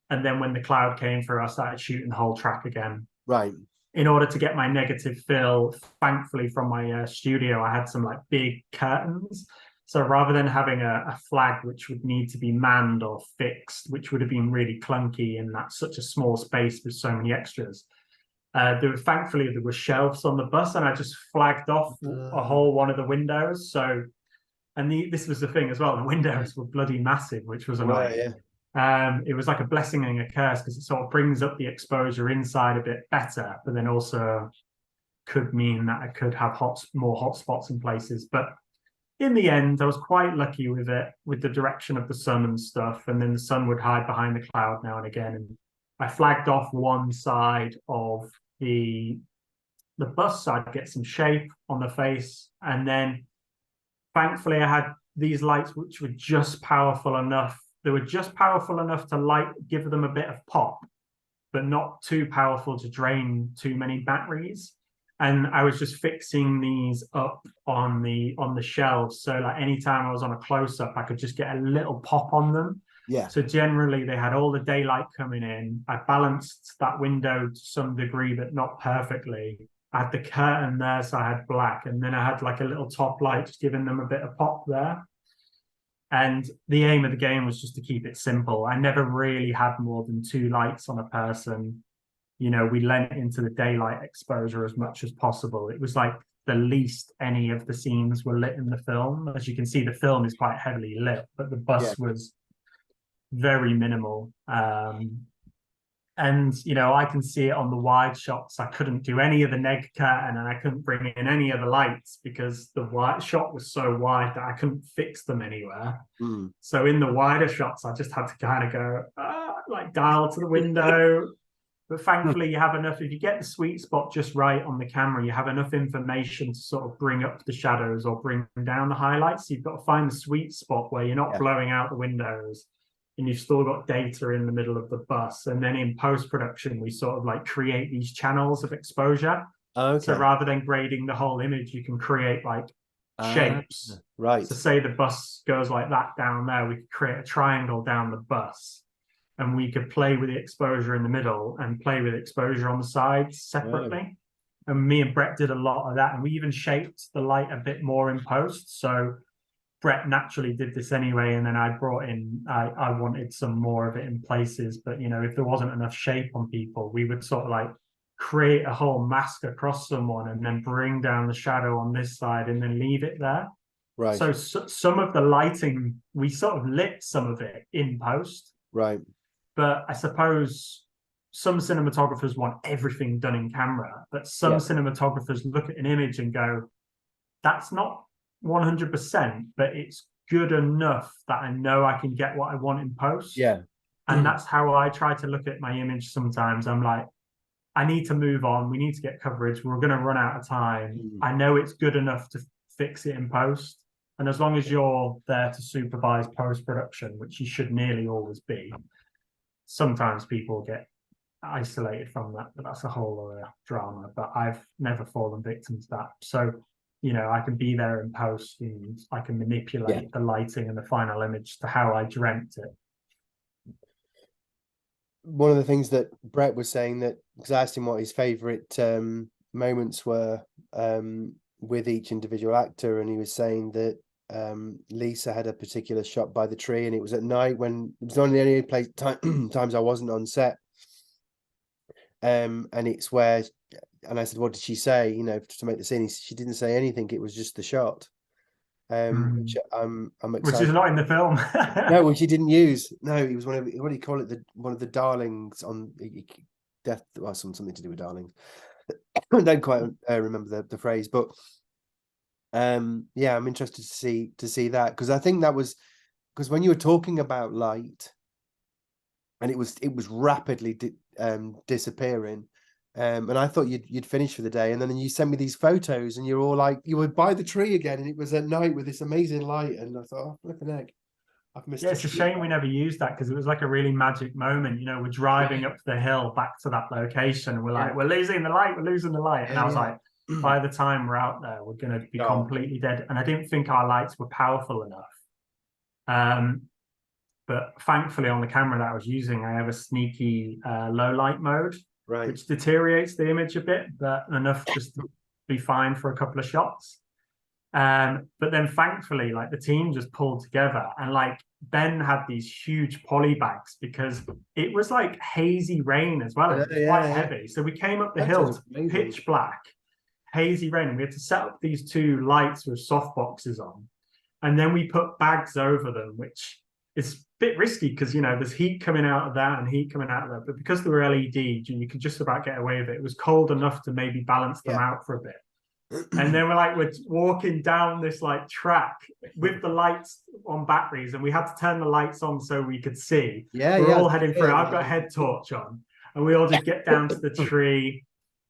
And then when the cloud came through, I started shooting the whole track again. Right. In order to get my negative fill, thankfully from my studio, I had some like big curtains. So rather than having a flag which would need to be manned or fixed, which would have been really clunky in that such a small space with so many extras, thankfully there were shelves on the bus, and I just flagged off a whole one of the windows. So, and this was the thing as well, the windows were bloody massive, which was annoying. Yeah. It was like a blessing and a curse, because it sort of brings up the exposure inside a bit better, but then also could mean that I could have more hot spots in places. But in the end, I was quite lucky with it, with the direction of the sun and stuff. And then the sun would hide behind the cloud now and again. And I flagged off one side of the bus, so I'd get some shape on the face. And then thankfully I had these lights which were just powerful enough. They were just powerful enough to give them a bit of pop, but not too powerful to drain too many batteries. And I was just fixing these up on the shelves. So like anytime I was on a close-up, I could just get a little pop on them. Yeah. So generally they had all the daylight coming in. I balanced that window to some degree, but not perfectly. I had the curtain there, so I had black, and then I had like a little top light just giving them a bit of pop there. And the aim of the game was just to keep it simple. I never really had more than 2 lights on a person. You know, we lent into the daylight exposure as much as possible. It was like the least any of the scenes were lit in the film. As you can see, the film is quite heavily lit, but the bus was very minimal. And you know, I can see it on the wide shots. I couldn't do any of the neg curtain, and I couldn't bring in any of the lights because the wide shot was so wide that I couldn't fix them anywhere. So in the wider shots, I just had to kind of go like dial to the window. But thankfully, you have enough. If you get the sweet spot just right on the camera, you have enough information to sort of bring up the shadows or bring down the highlights. So you've got to find the sweet spot where you're not blowing out the windows, and you've still got data in the middle of the bus. And then in post-production, we sort of like create these channels of exposure. So rather than grading the whole image, you can create like shapes. Right. So say the bus goes like that down there, we could create a triangle down the bus. And we could play with the exposure in the middle and play with exposure on the sides separately. And me and Brett did a lot of that. And we even shaped the light a bit more in post. So Brett naturally did this anyway. And then I brought in, I wanted some more of it in places. But, you know, if there wasn't enough shape on people, we would sort of like create a whole mask across someone and then bring down the shadow on this side and then leave it there. Right. So some of the lighting, we sort of lit some of it in post. Right. But I suppose some cinematographers want everything done in camera, but some cinematographers look at an image and go, that's not 100%, but it's good enough that I know I can get what I want in post. Yeah. And that's how I try to look at my image sometimes. I'm like, I need to move on. We need to get coverage. We're going to run out of time. I know it's good enough to fix it in post. And as long as you're there to supervise post-production, which you should nearly always be, sometimes people get isolated from that, but that's a whole other drama. But I've never fallen victim to that. So, you know, I can be there in post and I can manipulate the lighting and the final image to how I dreamt it. One of the things that Brett was saying, that because I asked him what his favorite moments were with each individual actor, and he was saying that Lisa had a particular shot by the tree, and it was at night when it was only the only place times I wasn't on set, and it's where, and I said, what did she say, you know, to make the scene? She didn't say anything, it was just the shot, which I'm excited, which is not in the film. no, which he didn't use. No, it was one of, what do you call it, one of the darlings on Death, well, something to do with darlings. I don't quite remember the phrase, but yeah, I'm interested to see that, because I think that was, because when you were talking about light and it was rapidly disappearing, and I thought you'd finished for the day, and then you sent me these photos and you're all like, you were by the tree again, and it was at night with this amazing light, and I thought, oh, flipping heck, I've missed it's a shame we never used that, because it was like a really magic moment. You know, we're driving up the hill back to that location, and we're like, we're losing the light, and I was like, by the time we're out there, we're going to be completely dead. And I didn't think our lights were powerful enough. But thankfully on the camera that I was using, I have a sneaky low light mode, which deteriorates the image a bit, but enough just to be fine for a couple of shots. But then thankfully, like, the team just pulled together, and like Ben had these huge poly bags because it was like hazy rain as well. It was quite heavy. So we came up the hill pitch black, hazy rain, and we had to set up these 2 lights with soft boxes on, and then we put bags over them, which is a bit risky because, you know, there's heat coming out of that and heat coming out of that, but because they were LED, you could just about get away with it. It was cold enough to maybe balance them out for a bit. And then we're walking down this like track with the lights on batteries, and we had to turn the lights on so we could see. We're all heading through. I've got a head torch on, and we all just get down to the tree.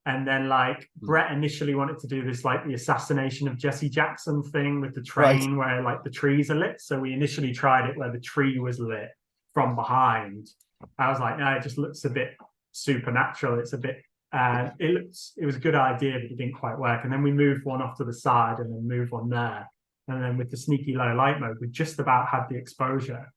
And then like Brett initially wanted to do this, like the assassination of Jesse Jackson thing with the train, where like the trees are lit. So we initially tried it where the tree was lit from behind. I was like, no, it just looks a bit supernatural. It's a bit, it was a good idea, but it didn't quite work. And then we moved one off to the side and then moved one there. And then with the sneaky low light mode, we just about had the exposure.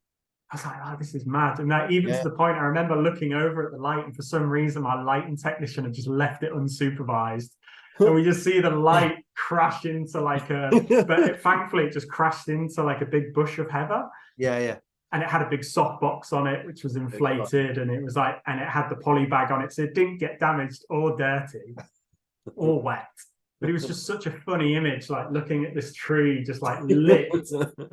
I was like, oh, this is mad. And that even to the point, I remember looking over at the light, and for some reason, my lighting technician had just left it unsupervised. And we just see the light crash into like thankfully it just crashed into like a big bush of heather. Yeah. And it had a big softbox on it, which was inflated, and it was like, and it had the poly bag on it. So it didn't get damaged or dirty or wet. But it was just such a funny image, like looking at this tree just like lit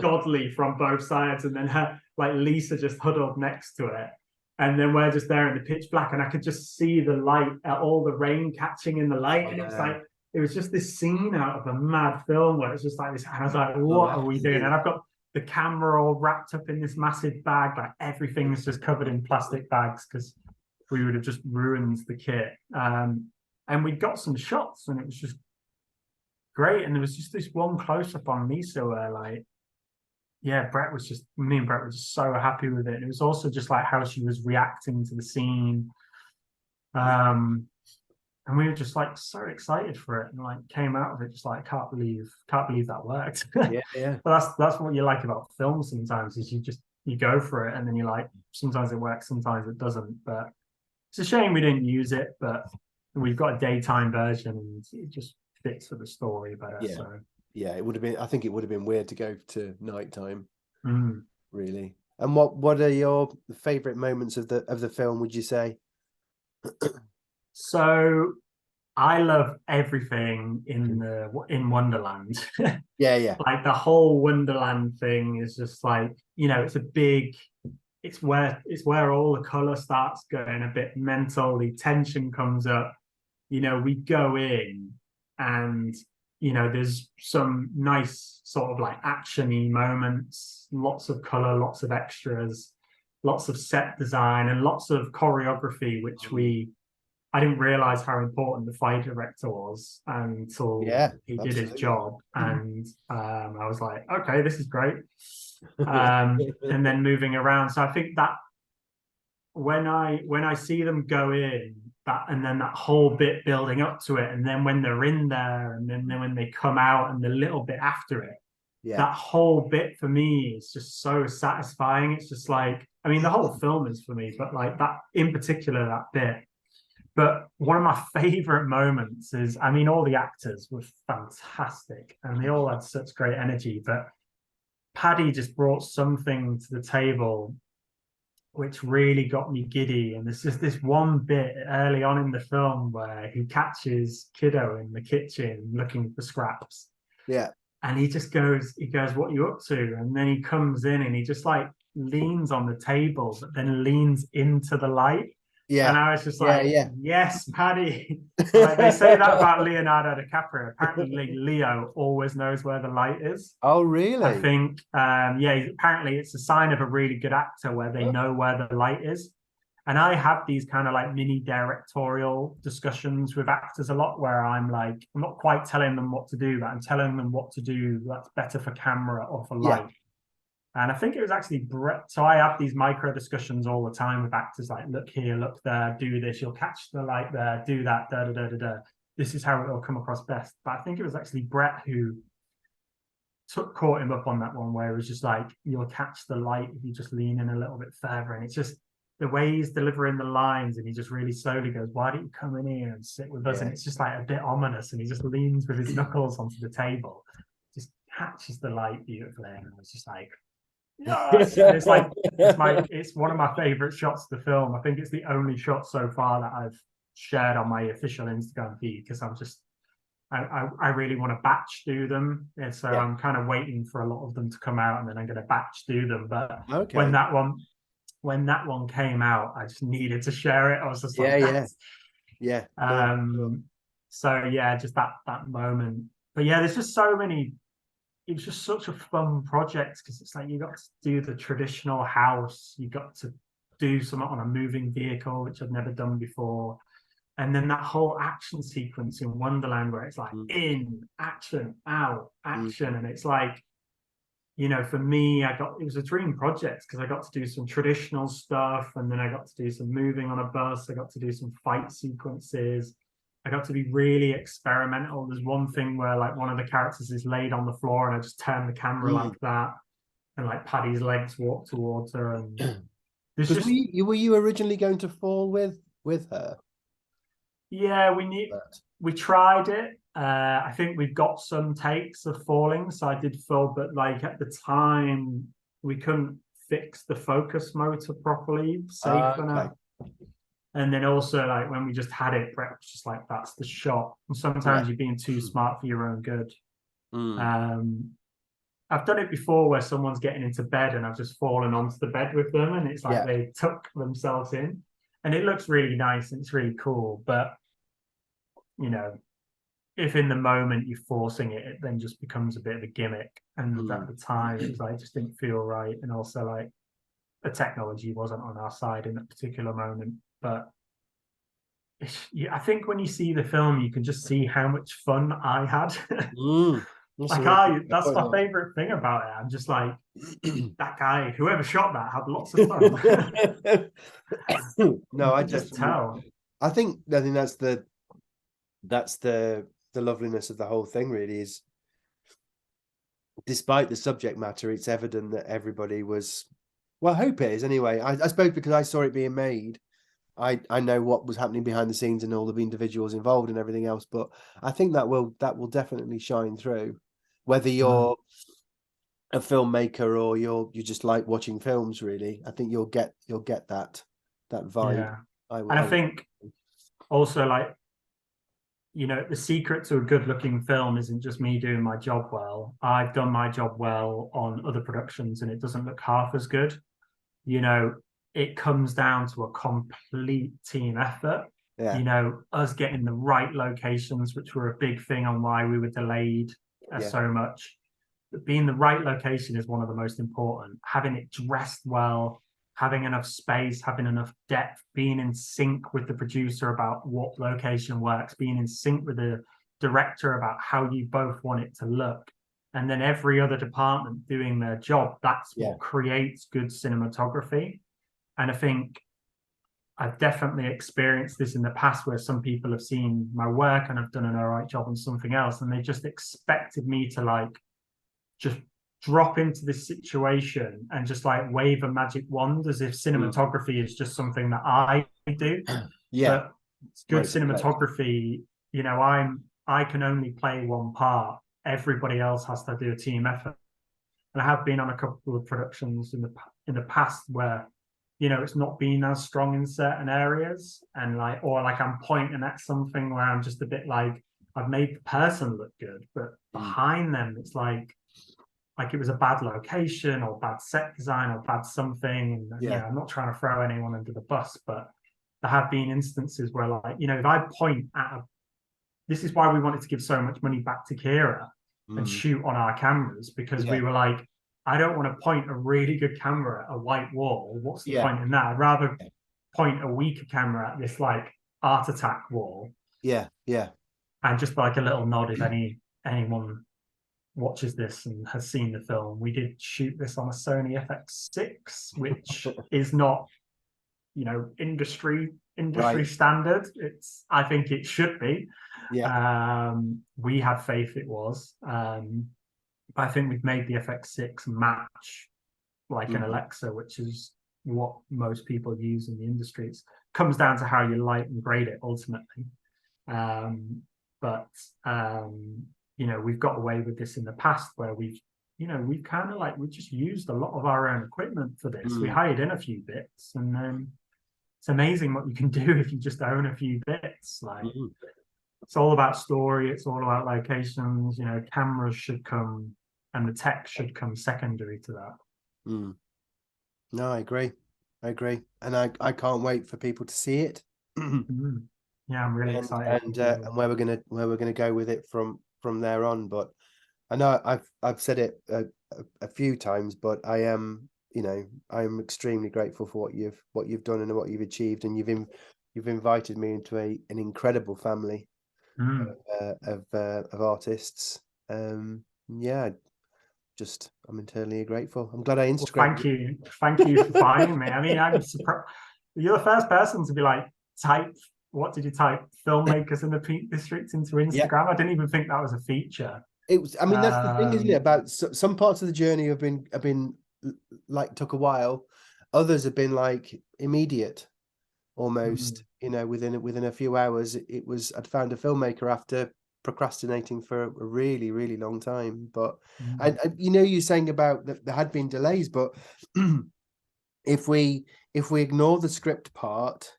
godly from both sides, and then her like Lisa just huddled next to it, and then we're just there in the pitch black, and I could just see the light, all the rain catching in the light, and it's like it was just this scene out of a mad film where it's just like this, and I was like, what are we doing? And I've got the camera all wrapped up in this massive bag, like everything's just covered in plastic bags because we would have just ruined the kit. And we got some shots, and it was just great. And there was just this one close up on Lisa where like, yeah, me and Brett were just so happy with it. And it was also just like how she was reacting to the scene. And we were just like so excited for it, and like came out of it just like can't believe that worked. Yeah. But that's what you like about film sometimes, is you go for it, and then you like, sometimes it works, sometimes it doesn't. But it's a shame we didn't use it, but we've got a daytime version and it just fits for the story better. Yeah. So yeah, it would have been, I think it would have been weird to go to nighttime. Really. And what are your favorite moments of the film, would you say? So I love everything in Wonderland. Yeah. Like the whole Wonderland thing is just like, it's where all the color starts going a bit mental, the tension comes up. We go in, and there's some nice sort of like action-y moments, lots of color, lots of extras, lots of set design, and lots of choreography, which I didn't realize how important the fight director was until he did his job. And I was like, okay, this is great. And then moving around. So I think that when I see them go in, and then that whole bit building up to it, and then when they're in there, and then when they come out, and the little bit after it, that whole bit for me is just so satisfying. It's just like, I mean, the whole film is for me, but like that in particular, that bit. But one of my favorite moments is, I mean, all the actors were fantastic and they all had such great energy, but Paddy just brought something to the table which really got me giddy. And there's just this one bit early on in the film where he catches KIDDO in the kitchen looking for scraps. Yeah. And he goes, what are you up to? And then he comes in and he just like leans on the table, but then leans into the light. Yeah. And I was just like, yes, Paddy. Like, they say that about Leonardo DiCaprio. Apparently, Leo always knows where the light is. Oh, really? I think, apparently it's a sign of a really good actor where they know where the light is. And I have these kind of like mini directorial discussions with actors a lot, where I'm like, I'm not quite telling them what to do, but I'm telling them what to do that's better for camera or for light. And I think it was actually Brett. So I have these micro discussions all the time with actors, like, look here, look there, do this, you'll catch the light there, do that, da. This is how it'll come across best. But I think it was actually Brett who caught him up on that one, where it was just like, you'll catch the light if you just lean in a little bit further. And it's just the way he's delivering the lines, and he just really slowly goes, why don't you come in here and sit with us? And it's just like a bit ominous, and he just leans with his knuckles onto the table, just catches the light beautifully. And I was just like, yes. It's like it's one of my favorite shots of the film. I think it's the only shot so far that I've shared on my official Instagram feed, because I'm just I really want to batch do them. And so I'm kind of waiting for a lot of them to come out, and then I'm going to batch do them. But when that one came out, I just needed to share it. I was just like, so yeah, just that moment. But yeah, there's just so many. It was just such a fun project, because it's like you got to do the traditional house, you got to do something on a moving vehicle, which I've never done before, and then that whole action sequence in Wonderland where it's like in action, out, action, and it's like, for me, it was a dream project, because I got to do some traditional stuff, and then I got to do some moving on a bus, I got to do some fight sequences. I got to be really experimental. There's one thing where like one of the characters is laid on the floor, and I just turn the camera like that. and like Paddy's legs walk towards her, and there's Because just were you originally going to fall with her? yeah, That. we tried it. I think we've got some takes of falling, so I did fall, but like at the time we couldn't fix the focus motor properly, safe Okay. enough. And then also like when we just had it, Brett was just like, that's the shot. And Yeah. sometimes you're being too smart for your own good. Mm. I've done it before where someone's getting into bed and I've just fallen onto the bed with them, and it's like Yeah. they tuck themselves in, and it looks really nice and it's really cool. But you know, if in the moment you're forcing it, it then just becomes a bit of a gimmick. And at the time, it was like, it just didn't feel right. And also, like, the technology wasn't on our side in that particular moment. But I think when you see the film, you can just see how much fun I had. That's a Like, really good that's my point, favorite thing about it. I'm just like, that guy, whoever shot that, had lots of fun. No, You I can just definitely. tell. I think that's the loveliness of the whole thing. Really, is despite the subject matter, it's evident that everybody was. Well, I hope it is anyway. I suppose because I saw it being made, I know what was happening behind the scenes and all the individuals involved and everything else. But I think that will definitely shine through, whether you're a filmmaker or you just like watching films. Really, I think you'll get that vibe. Yeah. I And I would. think also, like, you know, the secret to a good looking film isn't just me doing my job well. I've done my job well on other productions and it doesn't look half as good. You know, it comes down to a complete team effort. Yeah. You know, us getting the right locations, which were a big thing on why we were delayed Yeah. so much. But being the right location is one of the most important. Having it dressed well, having enough space, having enough depth, being in sync with the producer about what location works, being in sync with the director about how you both want it to look. And then every other department doing their job. That's Yeah. what creates good cinematography. And I think I've definitely experienced this in the past where some people have seen my work and I've done an all right job on something else. And they just expected me to like just drop into this situation and just like wave a magic wand as if cinematography is just something that I do. Yeah. But good cinematography, you know, I can only play one part. Everybody else has to do a team effort. And I have been on a couple of productions in the past where, you know, it's not been as strong in certain areas, and like, or like I'm pointing at something where I'm just a bit like, I've made the person look good, but behind them it's like it was a bad location or bad set design or bad something. And yeah, I'm not trying to throw anyone under the bus, but there have been instances where, like, you know, if I point at this is why we wanted to give so much money back to Kira and shoot on our cameras, because we were like, I don't want to point a really good camera at a white wall. What's the point in that? I'd rather point a weaker camera at this like art attack wall. Yeah. And just like a little nod if anyone watches this and has seen the film, we did shoot this on a Sony FX6, which is not, you know, industry standard. I think it should be. We had faith it was. I think we've made the FX6 match like an Alexa, which is what most people use in the industry. It comes down to how you light and grade it ultimately. You know, we've got away with this in the past where we've kind of like, we just used a lot of our own equipment for this. We hired in a few bits, and then it's amazing what you can do if you just own a few bits. Like, it's all about story, it's all about locations. You know, cameras should come and the tech should come secondary to that. No, I agree, and I can't wait for people to see it. Yeah, I'm really excited. And where we're gonna go with it from there on. But I know I've said it a few times, but I am, you know, I'm extremely grateful for what you've done and what you've achieved, and you've invited me into an incredible family of artists. Yeah, I'm eternally grateful. I'm glad I Instagrammed. Well, thank you for finding me. I mean, I'm surprised you're the first person to be like, what did you type? Filmmakers in the Peak District into Instagram. I didn't even think that was a feature. It was. I mean, that's the thing, isn't it? About some parts of the journey have been like took a while. Others have been like immediate, almost. You know, within a few hours, it was. I'd found a filmmaker after procrastinating for a really, really long time. But you know, you're saying about that there had been delays, but if we ignore the script part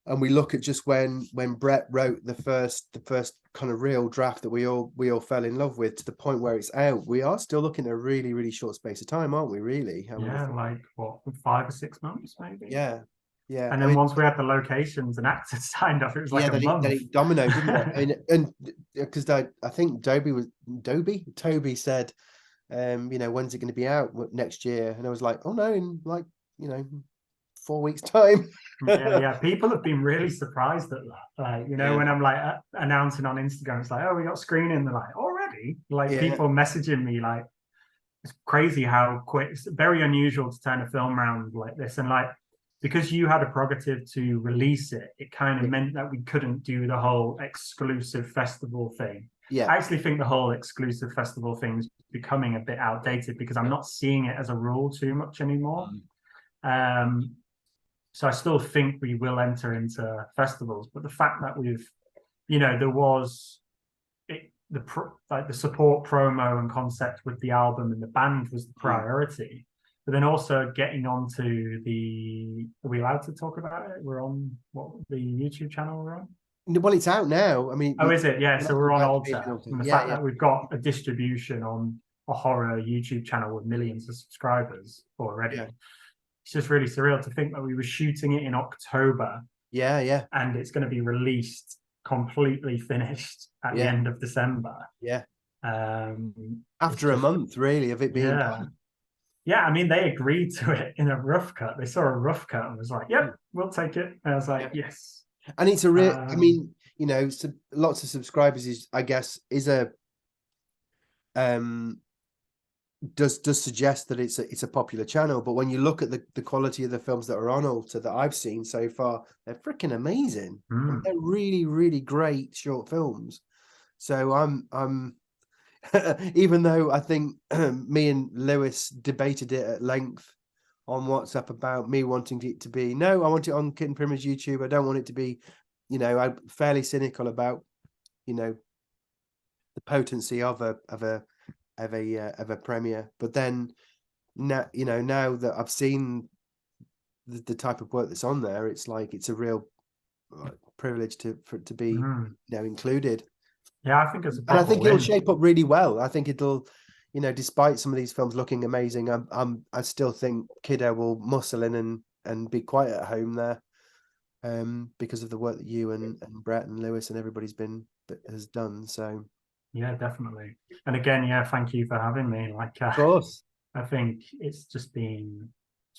and we look at just when Brett wrote the first kind of real draft that we all fell in love with, to the point where it's out, we are still looking at a really, really short space of time, aren't we? Really? Yeah, like what, 5 or 6 months maybe. Yeah, yeah. And then once we had the locations and actors signed up, it was like a month. Then it dominoed, didn't it? And because I think Toby said, you know, when's it going to be out next year? And I was like, oh no, in like, you know, 4 weeks time. Yeah. People have been really surprised at that. Like, you know, when I'm like announcing on Instagram, it's like, oh, we got screening. They're like, already? Like people messaging me, like, it's crazy how quick. It's very unusual to turn a film around like this. And like, because you had a prerogative to release it, it kind of meant that we couldn't do the whole exclusive festival thing. I actually think the whole exclusive festival thing is becoming a bit outdated, because I'm not seeing it as a rule too much anymore. So I still think we will enter into festivals, but the fact that we've, you know, there was the support promo and concept with the album and the band was the priority, but then also getting onto the, are we allowed to talk about it? We're on the YouTube channel we're on? Well, it's out now. I mean, is it? Yeah. So we're on Alter. And the fact that we've got a Yeah. distribution on a horror YouTube channel with millions of subscribers already. It's just really surreal to think that we were shooting it in October. And it's going to be released completely finished at the end of December. After a month, really, of it being done. Yeah, I mean, they agreed to it in a rough cut. They saw a rough cut and was like, yep, we'll take it. And I was like, yes. And it's a real, I mean, you know, lots of subscribers is, I guess, is a does suggest that it's a popular channel. But when you look at the quality of the films that are on Alter that I've seen so far, they're freaking amazing. I mean, they're really, really great short films. So I'm even though I think me and Lewis debated it at length on WhatsApp about me wanting it to be, no, I want it on Kitten Pyramid's YouTube. I don't want it to be, you know, I'm fairly cynical about, you know, the potency of a premiere. But then now, you know, now that I've seen the type of work that's on there, it's like it's a real privilege for it to be you know, included. Yeah, I think it's and I think it'll shape up really well. I think it'll, you know, despite some of these films looking amazing, I still think KIDDO will muscle in and be quite at home there, because of the work that you and Brett and Lewis and everybody's has done. So yeah, definitely. And again, yeah, thank you for having me. Like, of course, I think it's been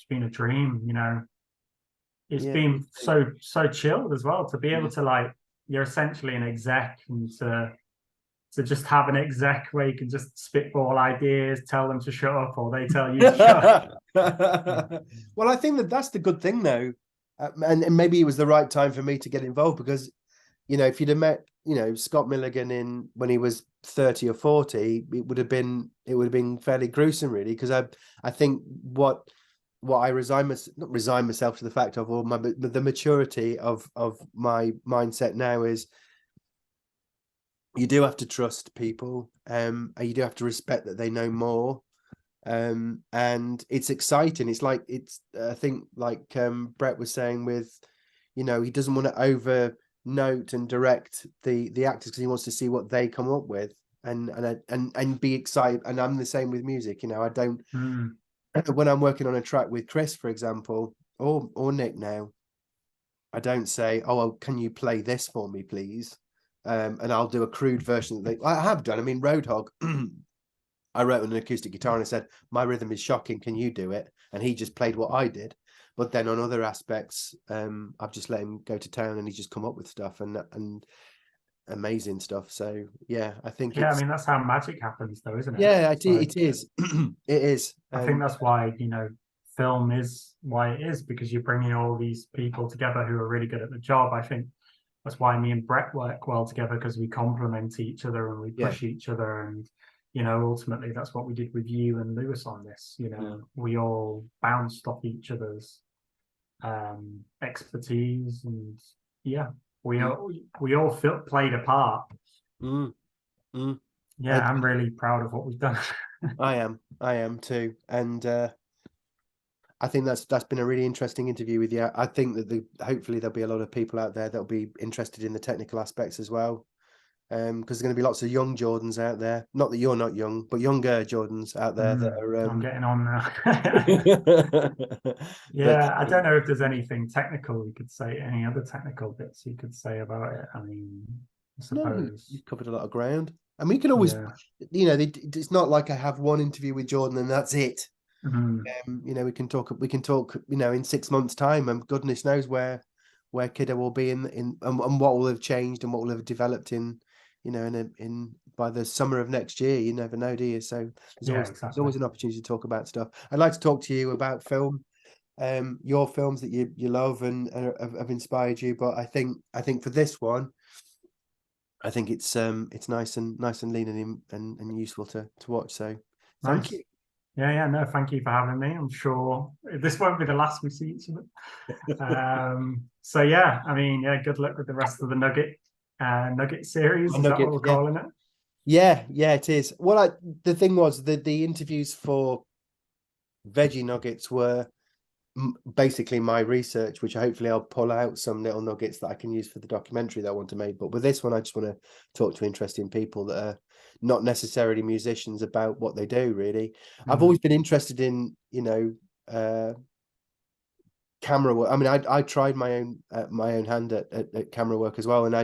a dream. You know, it's been so chilled as well to be able to, like, you're essentially an exec, and to just have an exec where you can just spitball ideas, tell them to shut up, or they tell you to shut up. Well, I think that's the good thing, though, and maybe it was the right time for me to get involved, because, you know, if you'd have met, you know, Scott Milligan when he was 30 or 40, it would have been fairly gruesome, really, because I think what I not resign myself to the fact of, or the maturity of my mindset now is, you do have to trust people, and you do have to respect that they know more, and it's exciting. It's like, I think, like Brett was saying, with, you know, he doesn't want to over note and direct the actors, because he wants to see what they come up with and be excited. And I'm the same with music. You know, I don't when I'm working on a track with Chris, for example, or Nick now, I don't say, oh, well, can you play this for me, please? And I'll do a crude version that I have done. I mean, Roadhog, I wrote on an acoustic guitar and I said, my rhythm is shocking, can you do it? And he just played what I did. But then on other aspects, I've just let him go to town, and he's just come up with stuff and amazing stuff. So yeah, I think I mean, that's how magic happens, though, isn't it? Yeah, it is. It is. I think that's why, you know, film is why it is, because you're bringing all these people together who are really good at the job. I think that's why me and Brett work well together, because we complement each other and we push each other. And, you know, ultimately that's what we did with you and Lewis on this. You know, we all bounced off each other's expertise, and yeah, we all played a part. Mm. Mm. Yeah, I'm really proud of what we've done. I am too, and I think that's been a really interesting interview with you. I think that hopefully there'll be a lot of people out there that'll be interested in the technical aspects as well, because there's going to be lots of young Jordans out there. Not that you're not young, but younger Jordans out there that are. I'm getting on now. But Yeah, I don't know if there's anything technical you could say, any other technical bits you could say about it. I mean, I no, suppose you've covered a lot of ground. And we can always, you know, it's not like I have one interview with Jordan and that's it. You know, we can talk, you know, in 6 months' time, and goodness knows where KIDDO will be in and what will have changed and what will have developed in, you know, in by the summer of next year. You never know, do you? So there's always an opportunity to talk about stuff. I'd like to talk to you about film, your films that you love and have inspired you. But I think for this one, I think it's nice and lean and useful to watch. So thank you. Yeah, no, thank you for having me. I'm sure this won't be the last we see each other. So yeah, I mean, yeah, good luck with the rest of the Nugget series. Is that what we're calling it? Yeah, it is. Well, the thing was the interviews for Veggie Nuggets were basically my research, which hopefully I'll pull out some little nuggets that I can use for the documentary that I want to make. But with this one, I just want to talk to interesting people that are not necessarily musicians about what they do, really. I've always been interested in, you know, camera work. I mean, I tried my own hand at camera work as well, and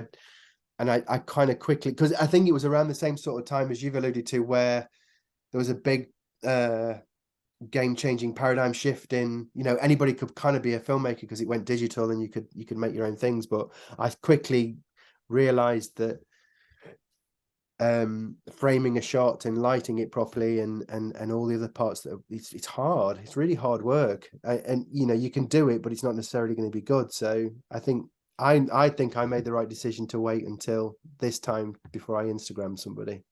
I kind of quickly, because I think it was around the same sort of time as you've alluded to, where there was a big game-changing paradigm shift in, you know, anybody could kind of be a filmmaker because it went digital and you could make your own things. But I quickly realized that framing a shot and lighting it properly and all the other parts, that it's hard. It's really hard work, and you know, you can do it, but it's not necessarily going to be good. So I think I made the right decision to wait until this time before I Instagram somebody.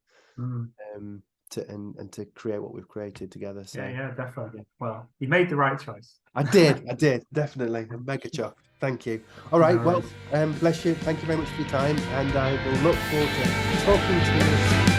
To create what we've created together. So yeah, definitely. Well, you made the right choice. I did definitely. I'm mega chuffed. Thank you. All right, well, bless you. Thank you very much for your time, and I will look forward to talking to you